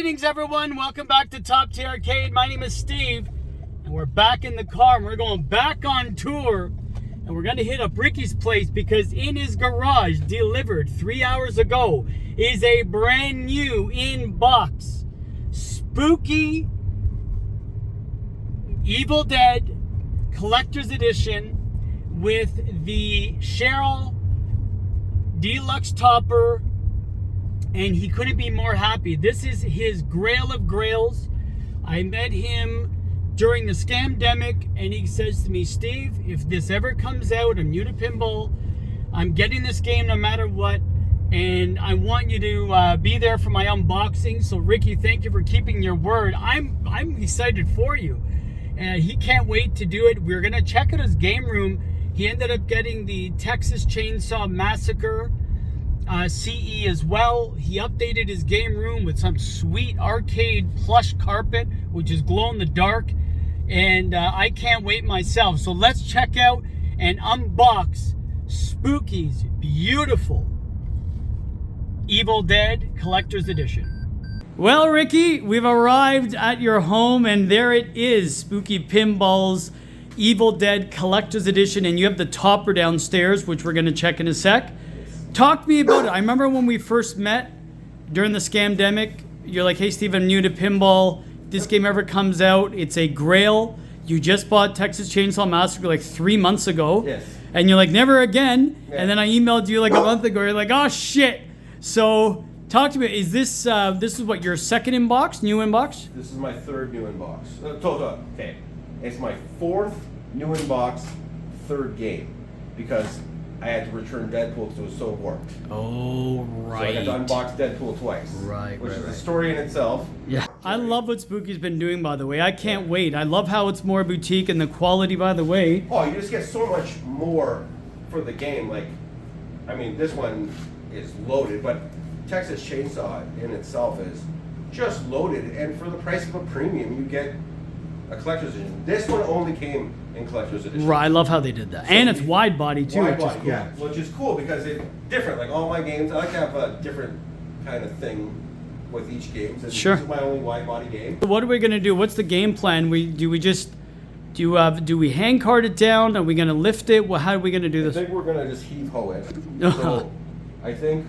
Greetings everyone, welcome back to Top Tier Arcade. My name is Steve, and we're back in the car, and we're going back on tour, and we're gonna hit up Ricky's place because in his garage, delivered 3 hours ago, is a brand new in-box, spooky, Evil Dead Collector's Edition with the Cheryl Deluxe topper, and he couldn't be more happy. This is his grail of grails. I met him during the scamdemic, and he says to me, Steve, if this ever comes out, I'm new to pinball, I'm getting this game no matter what, and I want you to be there for my unboxing. So Ricky, thank you for keeping your word. I'm excited for you, and he can't wait to do it. We're gonna check out his game room. He ended up getting the Texas Chainsaw Massacre CE as well. He updated his game room with some sweet arcade plush carpet, which is glow in the dark, and I can't wait myself. So let's check out and unbox Spooky's beautiful Evil Dead Collector's Edition. Well, Ricky, we've arrived at your home, and there it is, Spooky Pinballs Evil Dead Collector's Edition, and you have the topper downstairs, which we're going to check in a sec. Talk to me about it. I remember when we first met during the scamdemic, you're like, hey Steve, I'm new to pinball. If this game ever comes out, it's a grail. You just bought Texas Chainsaw Massacre like 3 months ago. Yes. And you're like, never again. Yeah. And then I emailed you like a month ago. You're like, oh shit. So talk to me. Is this this is what, your second inbox, new inbox? This is my third new inbox. Okay. It's my fourth new inbox, third game, because I had to return Deadpool because it was so warped. Oh, right. So I got to unbox Deadpool twice. Which is a story in itself. Yeah. I love what Spooky's been doing, by the way. I can't wait. I love how it's more boutique, and the quality, by the way. Oh, you just get so much more for the game. Like, I mean, this one is loaded, but Texas Chainsaw in itself is just loaded, and for the price of a premium, you get a collector's edition. This one only came in collector's edition. Right, I love how they did that. So, and it's wide body too, wide which body, is cool. Yeah, which is cool because it's different. Like all my games, I like to have a different kind of thing with each game. So sure. This is my only wide body game. What are we gonna do? What's the game plan? Do we hand cart it down? Are we gonna lift it? Well, how are we gonna do this? I think we're gonna just heave ho it. So I think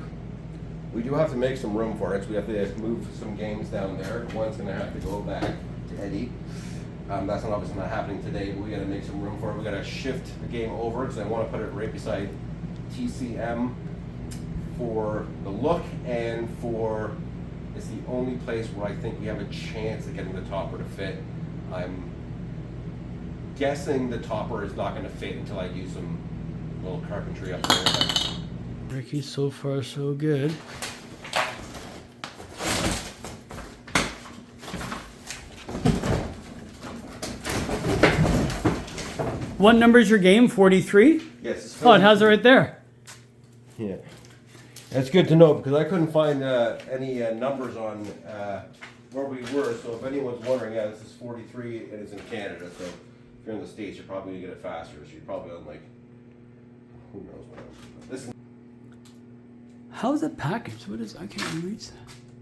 we do have to make some room for it. So we have to move some games down there. One's gonna have to go back to Eddie. That's not obviously not happening today, but we got to make some room for it. We got to shift the game over because I want to put it right beside TCM for the look, and for it's the only place where I think we have a chance of getting the topper to fit. I'm guessing the topper is not going to fit until I do some little carpentry up there. Ricky, so far so good. What number is your game? 43? Yes. It's oh, it has it right there. Yeah. That's good to know because I couldn't find any numbers on where we were. So if anyone's wondering, yeah, this is 43 and it's in Canada. So if you're in the States, you're probably going to get it faster. So you're probably on like, who knows what. This is. How is it packaged? What is, I can't even read that.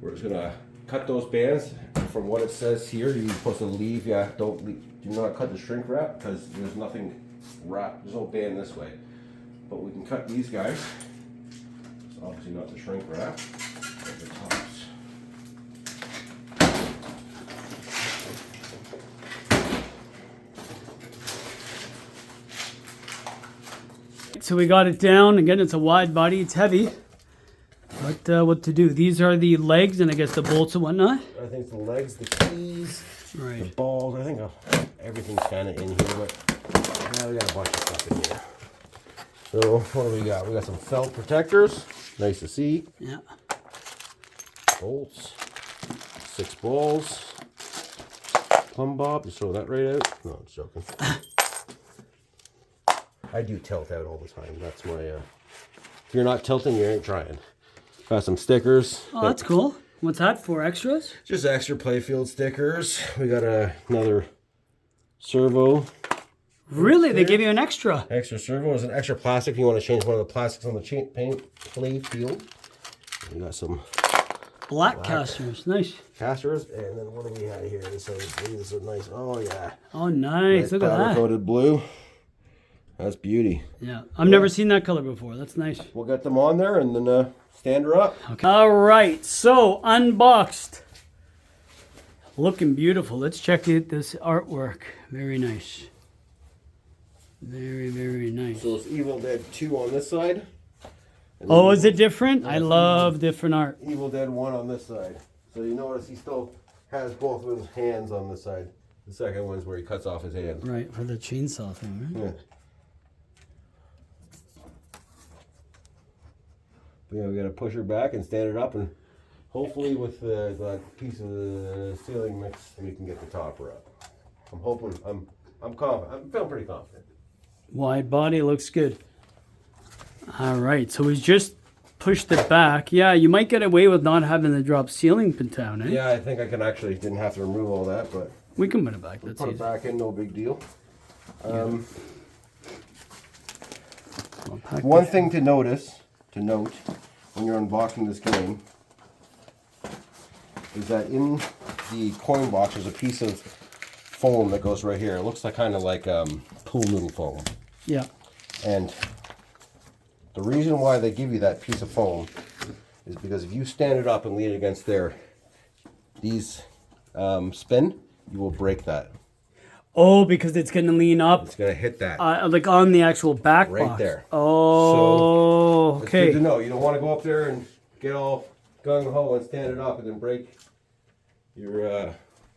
We're just going to cut those bands. From what it says here, you're supposed to leave, do not cut the shrink wrap because there's nothing wrapped, there's no band this way. But we can cut these guys. It's obviously not the shrink wrap, but the tops. So we got it down. Again, it's a wide body, it's heavy. But what to do? These are the legs and I guess the bolts and whatnot. I think it's the legs, the keys, right. The balls. I think everything's kind of in here, but yeah, we got a bunch of stuff in here. So what do we got? We got some felt protectors. Nice to see. Yeah. Bolts. 6 balls. Plumb bob. Just throw that right out. No, I'm joking. I do tilt out all the time. That's my. If you're not tilting, you ain't trying. Got some stickers. Oh, that's cool. What's that for? Extras? Just extra playfield stickers. We got another servo. Really? They give you an extra? Extra servo is an extra plastic if you want to change one of the plastics on the paint playfield. We got some Black casters, nice. Casters, and then what do we have here? So these are nice. Oh yeah. Oh, nice. Look at that. Powder-coated blue. That's beauty. Yeah, I've never seen that color before. That's nice. We'll get them on there and then stand her up. Okay. All right, so unboxed. Looking beautiful. Let's check this artwork. Very nice. Very, very nice. So it's Evil Dead 2 on this side. Oh, is it different? I love different art. Evil Dead 1 on this side. So you notice he still has both of his hands on this side. The second one's where he cuts off his hand. Right, for the chainsaw thing, right? Yeah. But yeah, we got to push her back and stand it up, and hopefully with the piece of the ceiling mix, we can get the topper up. I'm hoping. I'm confident. I'm feeling pretty confident. Wide body looks good. All right, so we just pushed it back. Yeah, you might get away with not having the drop ceiling pin down, eh? Yeah, I think I can actually didn't have to remove all that, but We can put it back. That's put it easy. back in, no big deal. One thing to note when you're unboxing this game is that in the coin box there's a piece of foam that goes right here. It looks like kind of like pool noodle foam. Yeah. And the reason why they give you that piece of foam is because if you stand it up and lean it against there, these spin, you will break that. Oh, because it's going to lean up. It's going to hit that. Like on the actual back Right box. there. Oh, So okay. it's good to know. You don't want to go up there and get all gung-ho and stand it up and then break your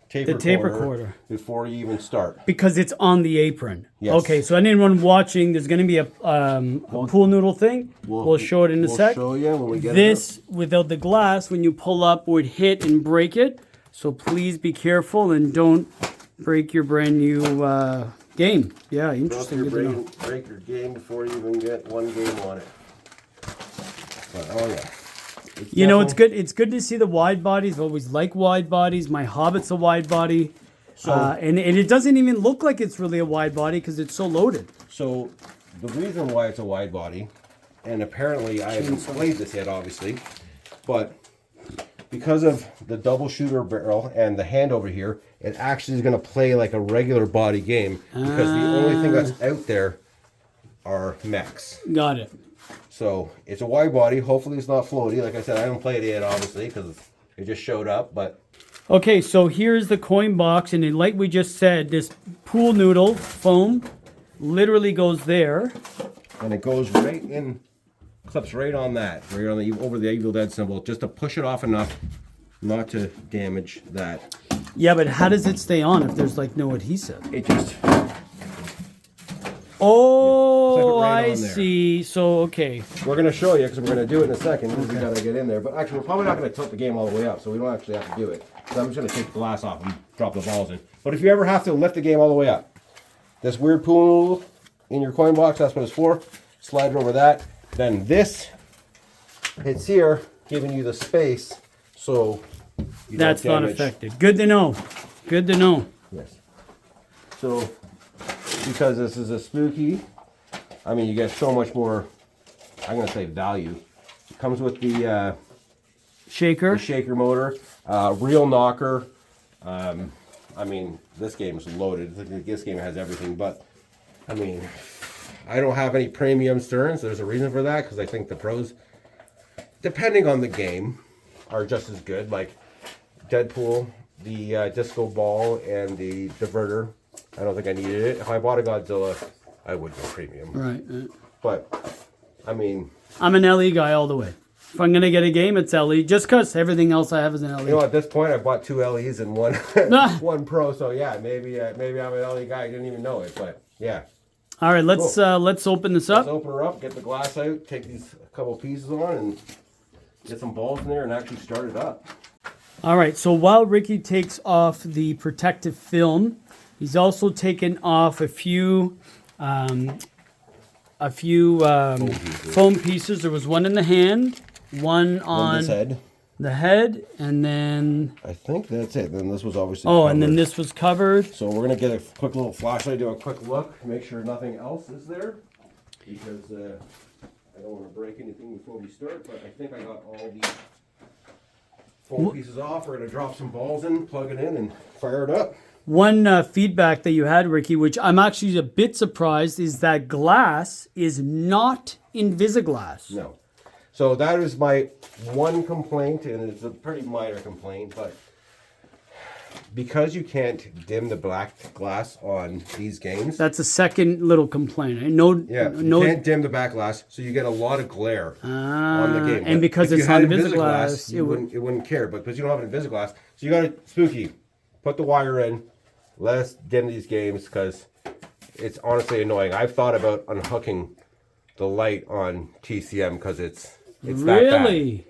taper quarter before you even start. Because it's on the apron. Yes. Okay, so anyone watching, there's going to be a pool noodle thing. We'll show it in a sec. We'll show you when we get This, without the glass, when you pull up, would hit and break it. So please be careful and don't break your brand new game. Yeah, interesting. Good to know. Break your game before you even get one game on it. But, oh yeah. You know, it's good. It's good to see the wide bodies. I always like wide bodies. My Hobbit's a wide body, and it doesn't even look like it's really a wide body because it's so loaded. So the reason why it's a wide body, and apparently I haven't played this yet, obviously, but because of the double shooter barrel and the hand over here, it actually is going to play like a regular body game because the only thing that's out there are mechs. Got it. So it's a wide body. Hopefully it's not floaty. Like I said, I haven't played it yet, obviously, because it just showed up. But Okay, so here's the coin box, and like we just said, this pool noodle foam literally goes there. and it goes right in, clips right on that, right on the over the Evil Dead symbol, just to push it off enough not to damage that. Yeah, but how does it stay on if there's like no adhesive? It just Oh, right I on there. see. So, okay. we're going to show you because we're going to do it in a second. We got to get in there, but actually we're probably not going to tilt the game all the way up, so we don't actually have to do it. So I'm just going to take the glass off and drop the balls in. But if you ever have to lift the game all the way up, this weird pool in your coin box, that's what it's for. Slide over that. Then this hits here, giving you the space so you That's don't not damage. affected. Good to know. Good to know. Yes. So, because this is a spooky, I mean, you get so much more, I'm going to say value. It comes with the Shaker. shaker motor, real knocker. I mean, this game is loaded. This game has everything, but I mean, I don't have any premium sterns. There's a reason for that, because I think the pros, depending on the game, are just as good. Like Deadpool, the disco ball, and the diverter. I don't think I needed it. If I bought a Godzilla, I would go premium. Right. But, I mean... I'm an LE guy all the way. If I'm going to get a game, it's LE. Just because everything else I have is an LE. You know, at this point, I bought 2 LEs and one one Pro. So yeah, maybe I'm an LE guy. I didn't even know it, but yeah. All right, let's open this up. Let's open her up, get the glass out, take these couple pieces on, and get some balls in there and actually start it up. All right, so while Ricky takes off the protective film, he's also taken off a few foam pieces. There was one in the hand, one on this head. the head, and then I think that's it. Then this was obviously and then covered. this was covered. So we're gonna get a quick little flashlight, do a quick look, make sure nothing else is there, because I don't want to break anything before we start. But I think I got all the pull pieces off. We're gonna drop some balls in, plug it in, and fire it up. One feedback that you had, Ricky, which I'm actually a bit surprised, is that glass is not Invisiglass. No. So that is my one complaint, and it's a pretty minor complaint, but because you can't dim the black glass on these games. That's a second little complaint. No, you can't dim the back glass, so you get a lot of glare on the game. And but because if it's you had not Invisiglass, it wouldn't care. But because you don't have Invisiglass, so you got to Spooky, put the wire in. Let us dim these games because it's honestly annoying. I've thought about unhooking the light on TCM because it's that bad.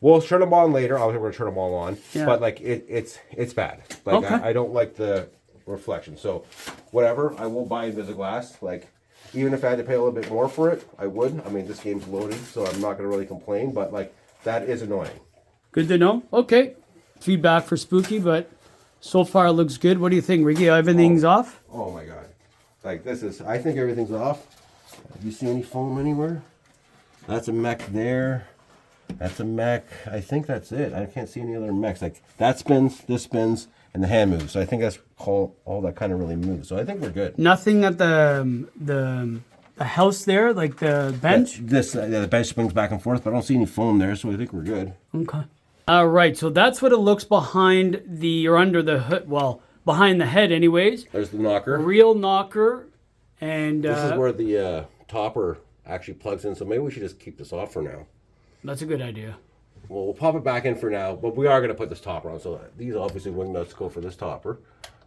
We'll turn them on later. Obviously, we're gonna turn them all on, but like it's bad. Like okay. I don't like the reflection. So whatever, I will buy Invisiglass. Like even if I had to pay a little bit more for it, I would. I mean, this game's loaded, so I'm not gonna really complain. But like that is annoying. Good to know. Okay, feedback for Spooky, but so far it looks good. What do you think, Ricky? Everything's off? Oh my god! Like this is. I think everything's off. Have you seen any foam anywhere? That's a mech there. That's a mech. I think that's it. I can't see any other mechs. Like that spins, this spins, and the hand moves. So I think that's all that kind of really moves. So I think we're good. Nothing at the house there, like the bench? The bench swings back and forth, but I don't see any foam there, so I think we're good. Okay. All right, so that's what it looks behind or under the hood. Well, behind the head anyways. There's the knocker. Real knocker. And this is where the topper actually plugs in, so maybe we should just keep this off for now. That's a good idea. Well, we'll pop it back in for now, but we are going to put this topper on. So these obviously wing nuts go for this topper.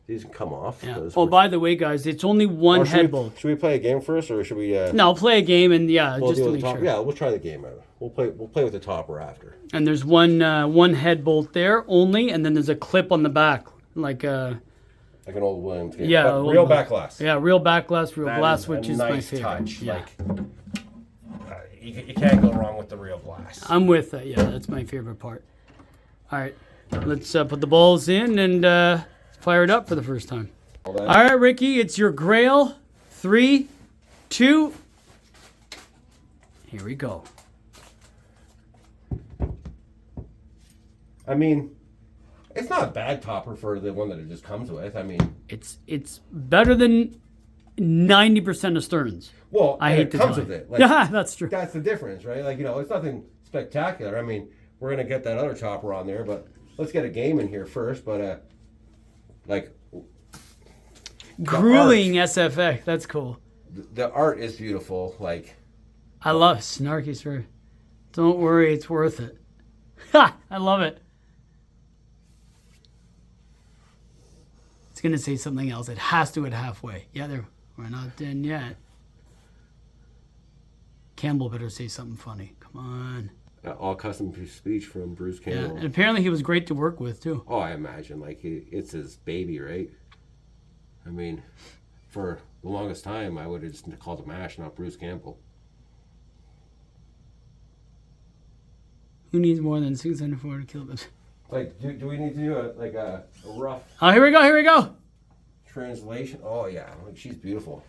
These can come off. Yeah. Oh, by the way, guys, it's only one head bolt. Should we play a game first, or should we? No, play a game and we'll just to make sure. Yeah, we'll try the game out. We'll play with the topper after. And there's one head bolt there only, and then there's a clip on the back, like an old Williams game. Yeah, but real back glass. Yeah, real back glass, real glass, which is nice my favorite. Touch. Yeah. Like, you can't go wrong with the real glass. I'm with it. Yeah, that's my favorite part. All right, let's put the balls in and fire it up for the first time. All right, Ricky, it's your Grail. 3, 2. Here we go. I mean, it's not a bad topper for the one that it just comes with. I mean, it's better than 90% of Stearns. Well, I hate it comes with it. Like, yeah, that's true. That's the difference, right? Like, it's nothing spectacular. I mean, we're gonna get that other topper on there, but let's get a game in here first. But like, grueling SFX. That's cool. The art is beautiful. Like, I love snarky story. Don't worry, it's worth it. Ha! I love it. It's gonna say something else. It has to at halfway. Yeah, we're not done yet. Campbell better say something funny. Come on. All custom speech from Bruce Campbell. Yeah, and apparently he was great to work with too. Oh, I imagine. Like, it's his baby, right? I mean, for the longest time, I would have just called him Ash, not Bruce Campbell. Who needs more than 604 to kill this? Like, do we need to do a rough... Oh, here we go. Translation? Oh, yeah. Like, she's beautiful.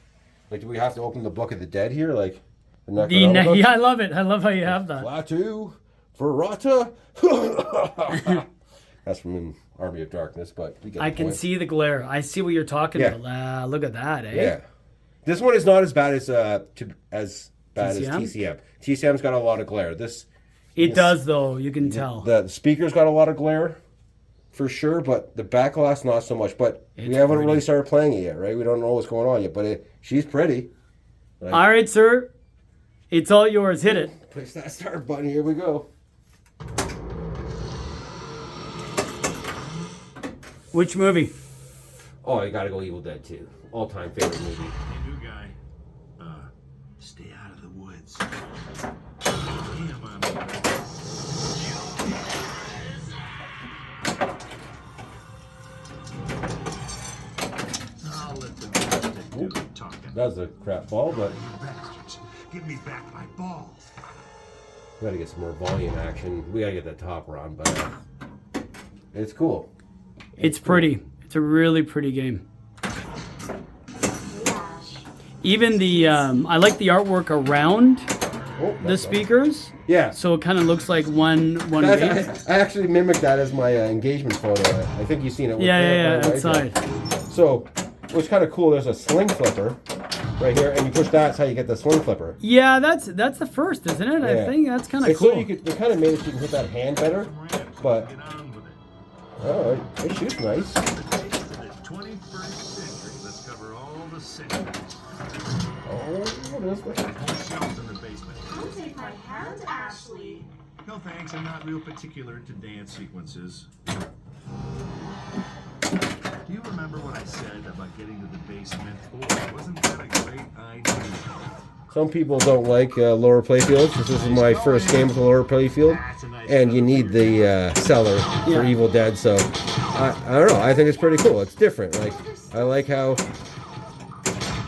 Like, do we have to open the Book of the Dead here? Like, yeah, I love it. I love how you have that. Latu, Verata. That's from Army of Darkness, but we get I can see the glare. I see what you're talking about. Look at that, eh? Yeah. This one is not as bad as TCM. TCM's got a lot of glare. It does, though. You can tell. The speaker's got a lot of glare, for sure, but the back glass, not so much. But we haven't really started playing it yet, right? We don't know what's going on yet, but she's pretty. Like, all right, sir. It's all yours. Hit it. Push that start button. Here we go. Which movie? Oh, you gotta go Evil Dead 2. All-time favorite movie. Hey, new guy. Stay out of the woods. I'll let the bastard do the talking. That was a crap ball, but... You bastards, give me back my balls. We gotta get some more volume action. We gotta get that topper on, but it's cool. It's pretty. It's a really pretty game. Even the I like the artwork around Oh, the speakers. Yeah. So it kind of looks like one game. I actually mimicked that as my engagement photo. I think you've seen it. Yeah, outside. So, what's kind of cool, there's a sling flipper right here, and you push that's how you get the sling flipper. Yeah, that's the first, isn't it? I think that's kind of cool. So they kind of made it so you can hit that hand better, but oh, it shoots nice. Oh, there's I'll take my hand, Ashley. No thanks, I'm not real particular to dance sequences. Do you remember what I said about getting to the basement? Boy, wasn't that a great idea? Some people don't like lower playfields. This is my first game with a lower playfield, and you need the cellar for Evil Dead. So I don't know. I think it's pretty cool. It's different. Like I like how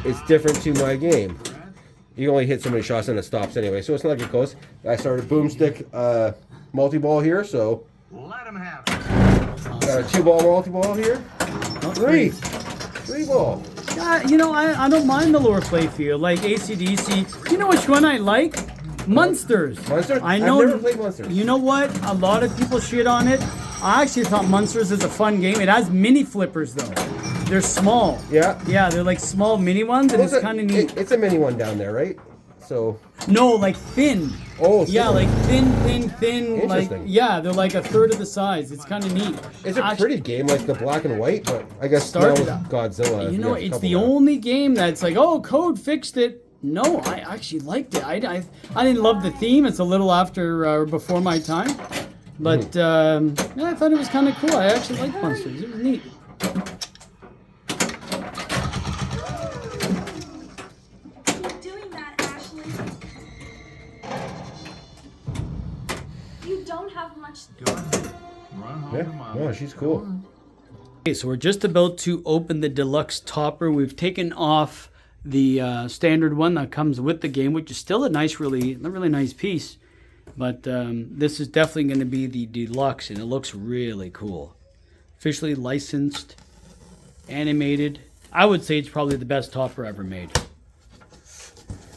it's different to my game. You only hit so many shots and it stops anyway, so it's not like it goes. I started boomstick multi-ball here, so Let him have got a 2-ball multi-ball here. Three ball. You know, I don't mind the lower playfield, like AC/DC. You know which one I like? Munsters. Munsters? I know. I've never played Munsters. You know what? A lot of people shit on it. I actually thought Munsters is a fun game. It has mini flippers though. They're small. Yeah. Yeah, they're like small mini ones, and it's kind of neat. It's a mini one down there, right? So. No, like thin. Oh, yeah, thin. like thin. Like Interesting. yeah, they're like a third of the size. It's kind of neat. It's a pretty game, like the black and white, but I guess now with Godzilla. You know, have a it's couple the now. only game that's like, oh, code fixed it. No, I actually liked it. I didn't love the theme. It's a little after or before my time, but yeah, I thought it was kind of cool. I actually liked Monsters. It was neat. Keep doing that, Ashley. You don't have much. Run home to mom. Yeah, she's cool. Okay, so we're just about to open the deluxe topper. We've taken off the standard one that comes with the game, which is still a really nice piece. But this is definitely going to be the deluxe, and it looks really cool. Officially licensed, animated. I would say it's probably the best topper ever made.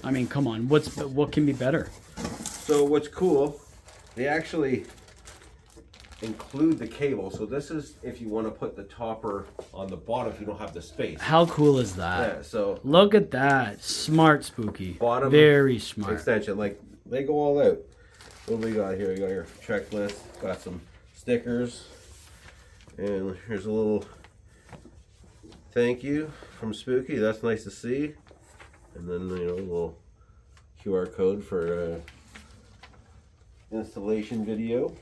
I mean, come on, what can be better? So what's cool, they actually include the cable. So this is if you want to put the topper on the bottom if you don't have the space. How cool is that? Yeah, so Look at that. Smart, Spooky. bottom Very smart. extension, like they go all out. What do we got here? We got your checklist, got some stickers, and here's a little thank you from Spooky. That's nice to see. And then a little QR code for installation video.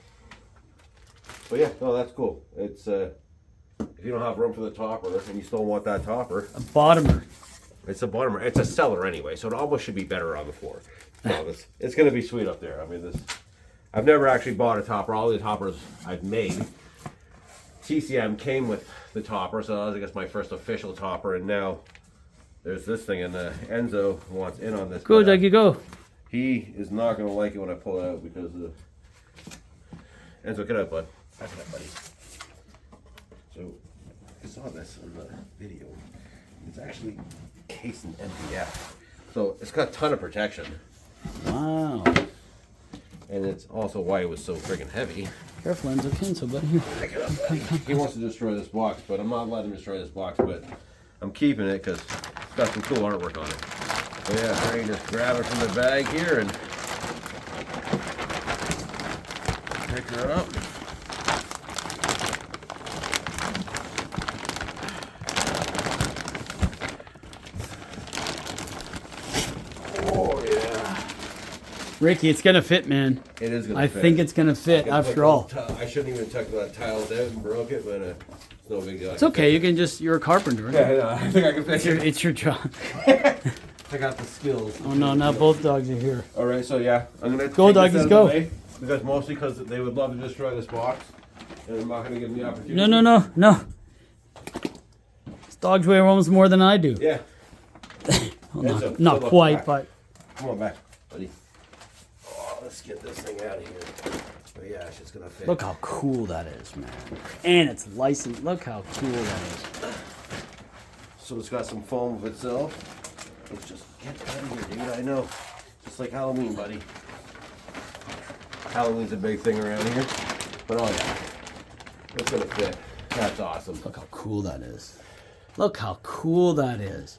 But yeah, no, that's cool. It's if you don't have room for the topper and you still want that topper, A bottomer. it's a bottomer. It's a cellar anyway, so it almost should be better on the floor. So it's gonna be sweet up there. I mean, I've never actually bought a topper. All the toppers I've made, TCM came with the topper, so that was, I guess, my first official topper. And now there's this thing, and Enzo wants in on this. Go, Dougie, go. He is not gonna like it when I pull it out because Enzo, get out, bud. Back it up, buddy. So you saw this in the video. It's actually cased in MDF, so it's got a ton of protection. Wow. And it's also why it was so friggin' heavy. Careful, Enzo. Cancel, buddy. Here. Pick it up, buddy. He wants to destroy this box, but I'm not letting him destroy this box, but I'm keeping it because it's got some cool artwork on it. So yeah, I can just grab it from the bag here and pick her up. Oh yeah. Ricky, it's gonna fit, man. It is gonna I fit. think it's gonna fit after all. I shouldn't even took that tiles out and broke it, but it's no big deal. It's okay. You can you're a carpenter. Yeah, I think I can fix it. It's your job. I got the skills. Oh no, not both dogs are here. All right, so yeah, I'm gonna Go, take this doggies, out of go. the way, because mostly because they would love to destroy this box, and I'm not gonna give them the opportunity. No. This dog's weigh almost more than I do. Yeah. Well, Enzo, not look quite, back. but Come on back, buddy. Oh, let's get this thing out of here. But yeah, it's just gonna fit. look how cool that is, man. And it's licensed. Look how cool that is. So it's got some foam of itself. Let's just get out of here, dude. I know. Just It's like Halloween, buddy. Halloween's a big thing around here. But oh yeah, it's gonna fit. That's awesome. Look how cool that is. Look how cool that is.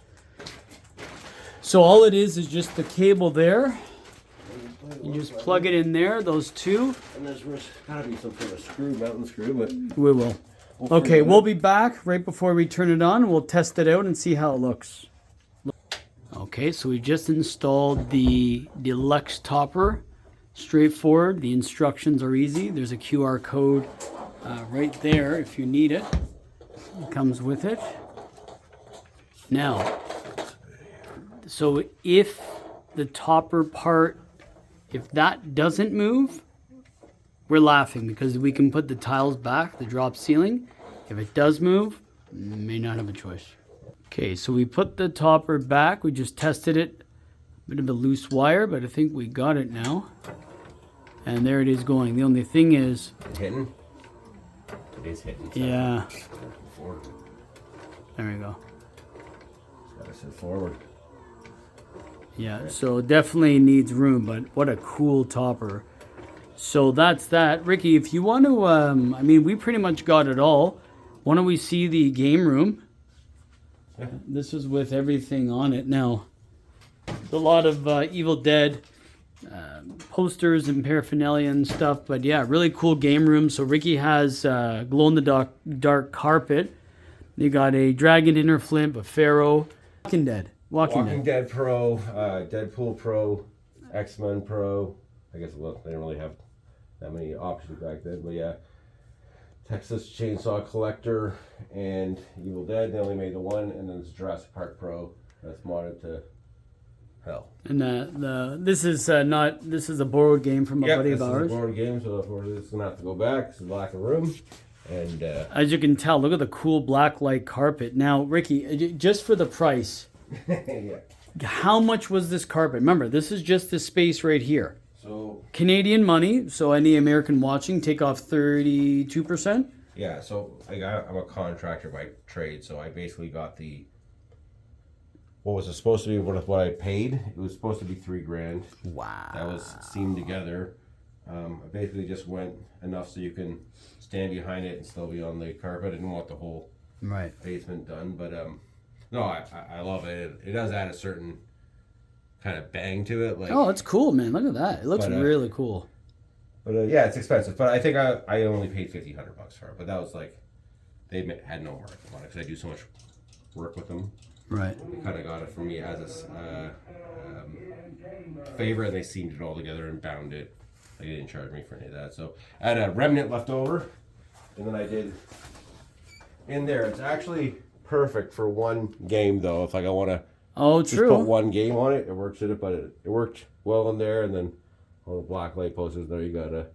So all it is just the cable there. You just plug it in there, those two. And there's gotta be some sort of screw, mountain screw, but We will. Okay, we'll be back right before we turn it on. We'll test it out and see how it looks. Okay, so we just installed the Deluxe topper. Straightforward. The instructions are easy. There's a QR code right there if you need it. It comes with it. Now, so if the topper part, if that doesn't move, we're laughing because we can put the tiles back, the drop ceiling. If it does move, may not have a choice. Okay, so we put the topper back. We just tested it. Bit of a loose wire, but I think we got it now. And there it is going. The only thing is... Hitting? It is hitting. Yeah. Forward. There we go. Gotta sit forward. Yeah, so definitely needs room, but what a cool topper. So that's that. Ricky, if you want to, I mean, we pretty much got it all. Why don't we see the game room? Yeah. This is with everything on it. Now, a lot of Evil Dead posters and paraphernalia and stuff, but yeah, really cool game room. So Ricky has glow-in-the-dark carpet. You got a Dragon Inner Flint, a Pharaoh, Walking Dead. Walking Dead Pro, Deadpool Pro, X-Men Pro. I guess look, they didn't really have that many options back then, but yeah. Texas Chainsaw Collector and Evil Dead. They only made the one, and then it's Jurassic Park Pro. That's modded to hell. And this is a borrowed game from a buddy of ours. This is a borrowed game, so it's gonna have to go back. It's a lack of room, and as you can tell, look at the cool black light carpet. Now, Ricky, just for the price, yeah. How much was this carpet? Remember, this is just the space right here. So Canadian money. So any American watching, take off 32%. yeah. So I'm a contractor by trade, so I basically got what was it supposed to be what I paid. It was supposed to be $3,000. Wow. That was seamed together. I basically just went enough so you can stand behind it and still be on the carpet. I didn't want the whole basement done, but no, I love it. It does add a certain kind of bang to it. Like, oh, it's cool, man. Look at that. It looks really cool. But yeah, it's expensive. But I think I only paid $1,500 for it. But that was like, they had no market on it because I do so much work with them. Right. They kind of got it from me as a favor, and they seamed it all together and bound it. They didn't charge me for any of that. So I had a remnant left over, and then I did in there. It's actually perfect for one game, though. If like I want to just put one game on it, it works in it. But it worked well in there, and then all the black light posters there. You got a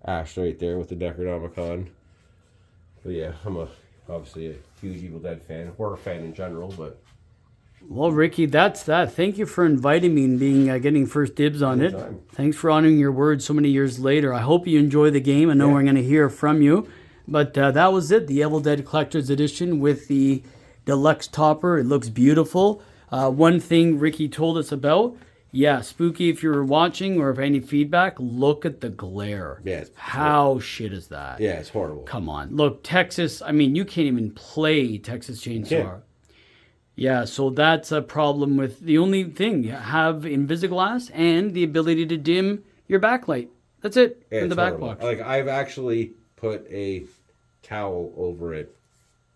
ash right there with the Necronomicon. But yeah, I'm obviously a huge Evil Dead fan, horror fan in general, but. Well, Ricky, that's that. Thank you for inviting me and getting first dibs on it. Anytime. Thanks for honoring your word so many years later. I hope you enjoy the game. I know we're going to hear from you. But that was it, the Evil Dead Collector's Edition with the Deluxe topper. It looks beautiful. One thing Ricky told us about, Spooky, if you're watching or if any feedback, look at the glare. Yeah, how shit is that? Yeah, it's horrible. Come on. Look, Texas, I mean, you can't even play Texas Chainsaw. Yeah, so that's a problem with the only thing. You have Invisiglass and the ability to dim your backlight. That's it in the back box. Like, I've actually put a towel over it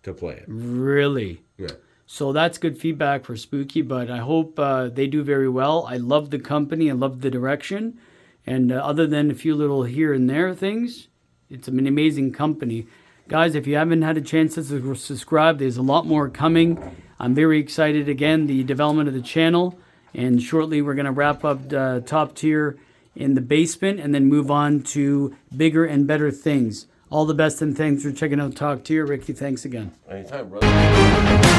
to play it. Really? Yeah. So that's good feedback for Spooky, but I hope they do very well. I love the company. I love the direction. And other than a few little here and there things, it's an amazing company. Guys, if you haven't had a chance to subscribe, there's a lot more coming. I'm very excited again, the development of the channel. And shortly we're going to wrap up Top Tier in the basement and then move on to bigger and better things. All the best and thanks for checking out Top Tier. Ricky, thanks again. Anytime, brother.